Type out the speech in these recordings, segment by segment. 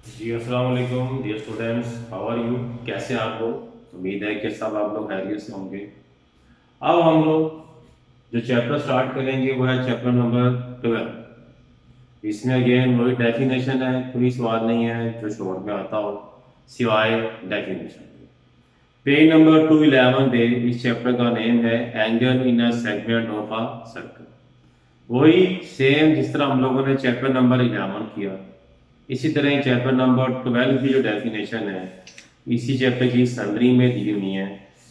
जी अस्सलाम वालेकुम dear students, how are you? कैसे हैं आप लोग? उम्मीद है कि सब आप लोग खैरियत से होंगे। अब हम लोग जो चैप्टर स्टार्ट करेंगे वो है चैप्टर नंबर 12। इसमें अगेन वही डेफिनेशन है, कोई सवाल नहीं है जो शॉर्ट में आता हो सिवाय डेफिनेशन के। पेज नंबर 211 पे इस चैप्टर का नेम है angle in a segment of a circle. वही सेम जिस तरह हम लोगों ने चैप्टर नंबर 11 किया, इसी तरह ही चैप्टर नंबर 12 की जो डेफिनेशन है इसी चैप्टर की समरी में दी हुई है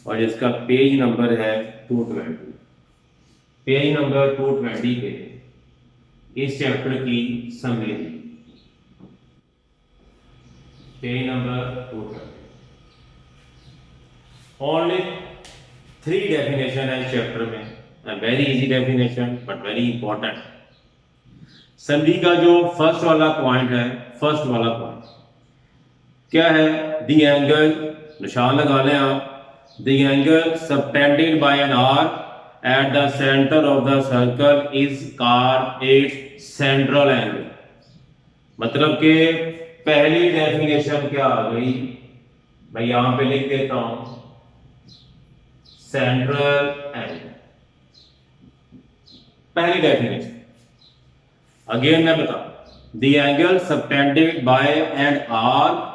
और जिसका पेज नंबर है 220। पेज नंबर 220 पे इस चैप्टर की summary, page number 220। Only 3 definition है इस चैप्टर में, very easy definition but very important. Summary का जो फर्स्ट वाला पॉइंट है, फर्स्ट वाला पॉइंट क्या है? द एंगल, निशान लगा लें आप, the angle subtended by an arc at the centre of the circle is called its central angle. मतलब कि पहली डेफिनेशन क्या आ गई, मैं यहां पे लिख देता हूं, सेंट्रल एंगल। पहली डेफिनेशन अगेन मैं बता, the angle subtended by an arc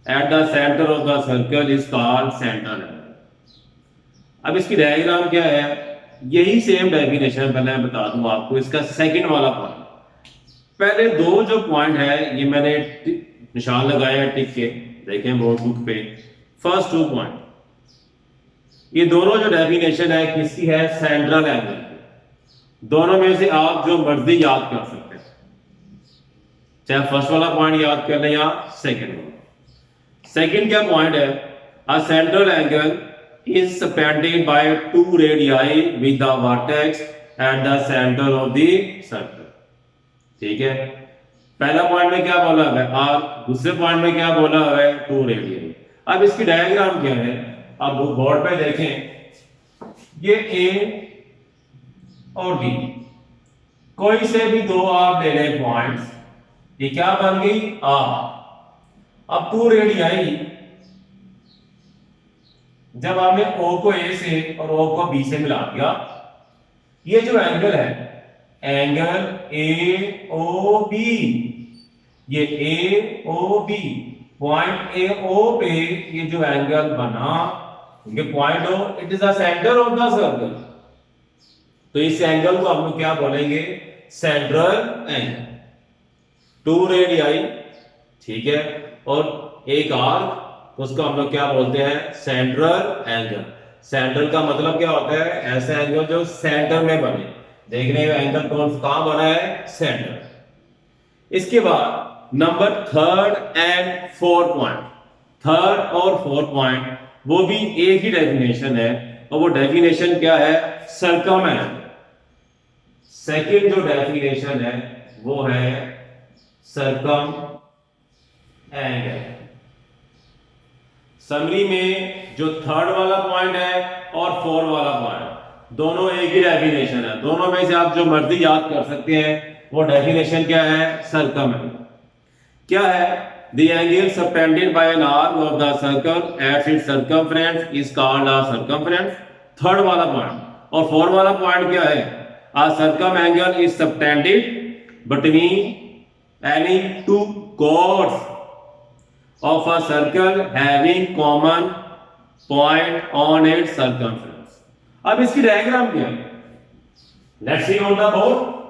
at the centre of the circle is called central angle. अब इसकी डायग्राम क्या है? यही सेम डेफिनेशन पहले मैं बता दूं आपको, इसका सेकंड वाला पॉइंट। पहले दो जो पॉइंट है ये मैंने निशान लगाया है टिक के, देखें बोर्ड बुक पे। फर्स्ट 2 पॉइंट, ये दोनों जो डेफिनेशन है किसकी है? सेंट्रल एंगल की। दोनों में से आप जो मर्जी याद कर सकते हैं, चाहे फर्स्ट वाला पॉइंट याद कर लें या सेकंड वाला। सेकंड क्या पॉइंट है? A central angle is suspended bye 2 radii with the vertex at the centre of the circle. ठीक है, पहला पॉइंट में क्या बोला है आर, दूसरे पॉइंट में क्या बोला है? 2 रेडियाई। अब इसकी डायग्राम क्या है? अब बोर्ड पे देखें, ये ए और बी, कोई से भी दो आप ले लें पॉइंट्स, ये क्या बन गई? आर। अब 2 रेडियाई, जब आपने ओ को ए से और ओ को बी से मिला दिया, ये जो एंगल है, एंगल ए ओ बी, ये ए ओ बी, पॉइंट ए ओ पे ये जो एंगल बना, ये point O, it is the centre of the circle. तो इस एंगल को हम लोग क्या बोलेंगे? Central angle. 2 रेडियाई, ठीक है, और एक आर्क, उसको हम लोग क्या बोलते हैं? Central angle. सेंट्रल का मतलब क्या होता है? ऐसा एंगल जो सेंटर में बने। देखने में एंगल कौन कहां बना है? सेंटर। इसके बाद number third and fourth point, third और फोर्थ पॉइंट वो भी एक ही डेफिनेशन है, और वो डेफिनेशन क्या है? Circum angle. सेकेंड जो डेफिनेशन है वो है सर्कम एंगल। समरी में जो थर्ड वाला पॉइंट है और फोर्थ वाला पॉइंट दोनों एक ही डेफिनेशन है, दोनों में से आप जो मर्जी याद कर सकते हैं। वो डेफिनेशन क्या है? Circum angle. क्या है? The angle subtended by an arc of the circle at its circumference is called a circumference. Third वाला पॉइंट। और फोर्थ वाला पॉइंट क्या है? A circum angle is subtended between any 2 chords of a circle having common point on its circumference। अब इसकी diagram क्या है? Let's see on the board.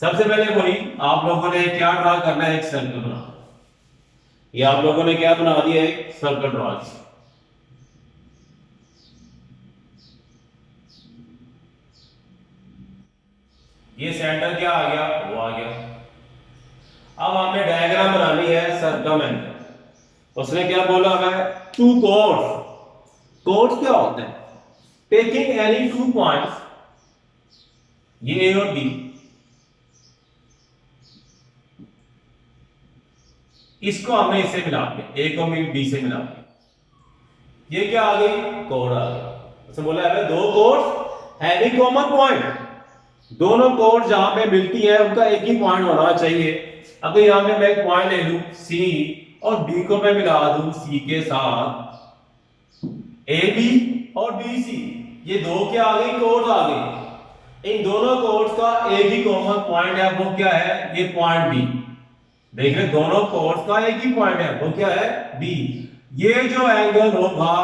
सबसे पहले वही आप लोगों ने क्या ड्रा करना है? एक सर्कल बना। ये आप लोगों ने क्या बना दिया? एक सर्कल ड्रा किया। ये सेंटर क्या आ गया? वो आ गया। अब हमें डायग्राम बनानी है सर्कम एंगल। उसने क्या बोला है? 2 chords। chords क्या होते हैं? टेकिंग एनी 2 पॉइंट्स, ये ए और बी, इसको हमने इससे मिला दिया, ए को बी से मिला दिया। ये क्या आ गई? कोड आ गई। उसने बोला है 2 कोड्स हैविंग कॉमन पॉइंट। दोनों कोड जहां पे मिलती है उनका एक ही पॉइंट होना चाहिए। अगर यहां पे मैं एक पॉइंट ले लूं सी और डी को मैं मिला दूं सी के साथ, ए बी और बी सी, ये दो क्या आ गई, कोड्स आ गई। इन दोनों कोड्स का एक ही कॉमन पॉइंट है, वो क्या है, ये पॉइंट बी। देख रहे दोनों कोड्स का एक ही पॉइंट है, वो क्या है, बी। ये जो एंगल होगा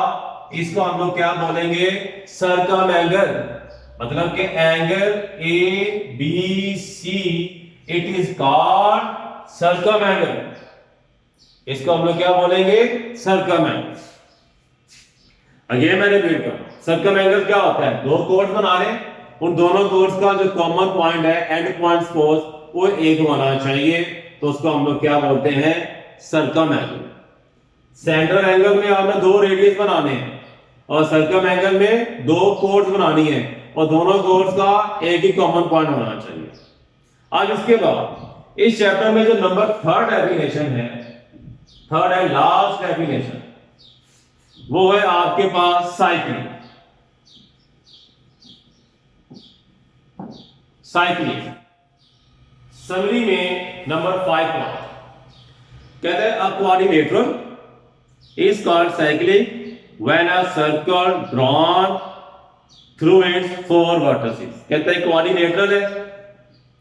इसको हम लोग क्या बोलेंगे, सर्कम एंगल। मतलब कि angle A B C, it is called circum angle. इसको हम लोग क्या बोलेंगे, सर्कम एंगल। अगेन मैं रिपीट कर, सर्कम एंगल क्या होता है, दो कोड्स बना रहे, उन दोनों कोड्स का जो कॉमन पॉइंट है, एंड पॉइंट सपोज वो एक होना चाहिए, तो उसको हम लोग क्या बोलते हैं, सर्कम एंगल। सेंट्रल एंगल में आपने दो रेडियस बनाने हैं और सर्कम एंगल में दो कोड्स बनानी है और दोनों कोड्स का एक ही कॉमन पॉइंट होना चाहिए। आज इसके बाद इस चैप्टर में जो नंबर थर्ड डेफिनेशन है, थर्ड एंड लास्ट डेफिनेशन, वो है आपके पास साइक्लिक। साइक्लिक समरी में नंबर 5 पॉइंट कहते हैं, a coordinator is called cyclic when a circle drawn through its four vertices। कहते हैं कोऑर्डिनेटर है,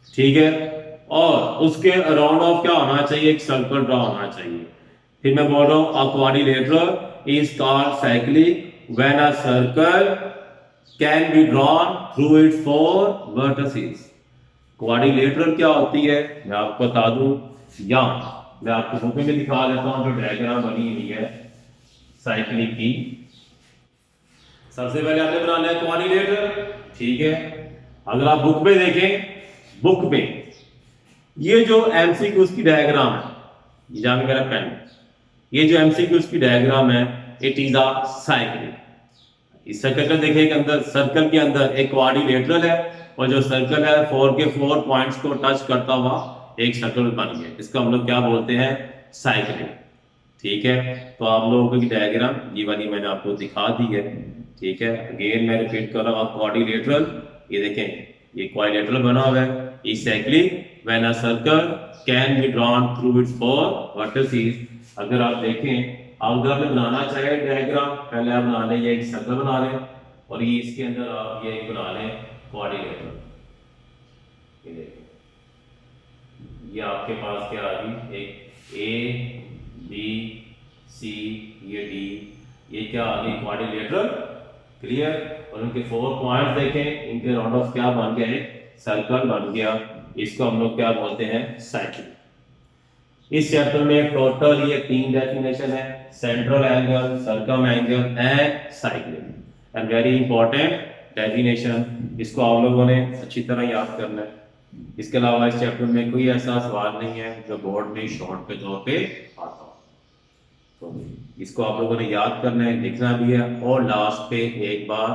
ठीक है, और उसके अराउंड ऑफ क्या होना चाहिए, एक सर्कल ड्रॉ होना चाहिए। फिर मैं बोल रहा हूं, a coordinator is called cyclic when a circle can be drawn through it's four vertices. Coordinator क्या होती है मैं आपको बता दूं, यहां मैं आपको बुक में दिखा देता हूं जो डायग्राम बनी हुई है साइक्लिक की। सबसे पहले आपने बनाना है कोऑर्डिनेटर, ठीक है। अगर आप बुक में देखें, बुक में ये जो एमसीक्यूज की डायग्राम है, ये जहां पे मेरा पेन, ये जो एमसीक्यूज की डायग्राम है, इट इज अ साइक्लिक। इस सर्कल देखें के अंदर, सर्कल के अंदर एक कोऑर्डिनेटर है और जो सर्कल है 4 के 4 पॉइंट्स को टच करता हुआ एक सर्कल बन गया, इसको हम लोग क्या बोलते हैं, साइक्लिक, ठीक है। तो आप लोगों की डायग्राम ये वाली मैंने आपको दिखा दी है, ठीक है। अगेन मैं रिपीट कर रहा हूँ, कोऑर्डिनेटर, ये देखें ये कोऑर्डिनेटर बना हुआ है, is cyclic when a circle can be drawn through it's four vertices. अगर आप देखें, अगर आपने बनाना चाहे डायग्राम, पहले आप बना लें, ये एक सर्कल बना लें और ये इसके अंदर आप ये बना लें कोऑर्डिनेटर। ये देखें, ये आपके पास क्या आ गई, एक ए बी सी, ये डी, ये क्या आ गई, कोऑर्डिनेटर, क्लियर। और उनके 4 पॉइंट्स देखें, इनके राउंड ऑफ क्या बन गया, सर्कल बन गया, इसको हम लोग क्या बोलते हैं, साइक्लिक। इस चैप्टर में टोटल ये 3 डेफिनेशन है, central angle, circum angle and cyclic. And very important definition, इसको आप लोगों ने अच्छी तरह याद करना है। इसके अलावा इस चैप्टर में कोई ऐसा सवाल नहीं है जो बोर्ड में शॉर्ट के तौर पे आता हो, तो इसको आप लोगों ने याद करना है, लिखना भी है, और लास्ट पे एक बार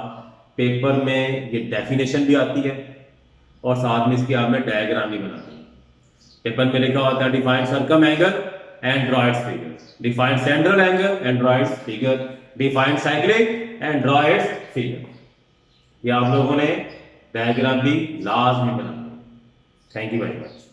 पेपर में ये डेफिनेशन भी आती है और साथ में इसकी आपने डायग्राम भी बनानी है। पेपर में लिखा होता है define circum angle and draw it's figure, define central angle and draw it's figure, define cyclic and draw it's figure. ये आप लोगों ने डायग्राम भी लास्ट में बनाना है। Thank you very much.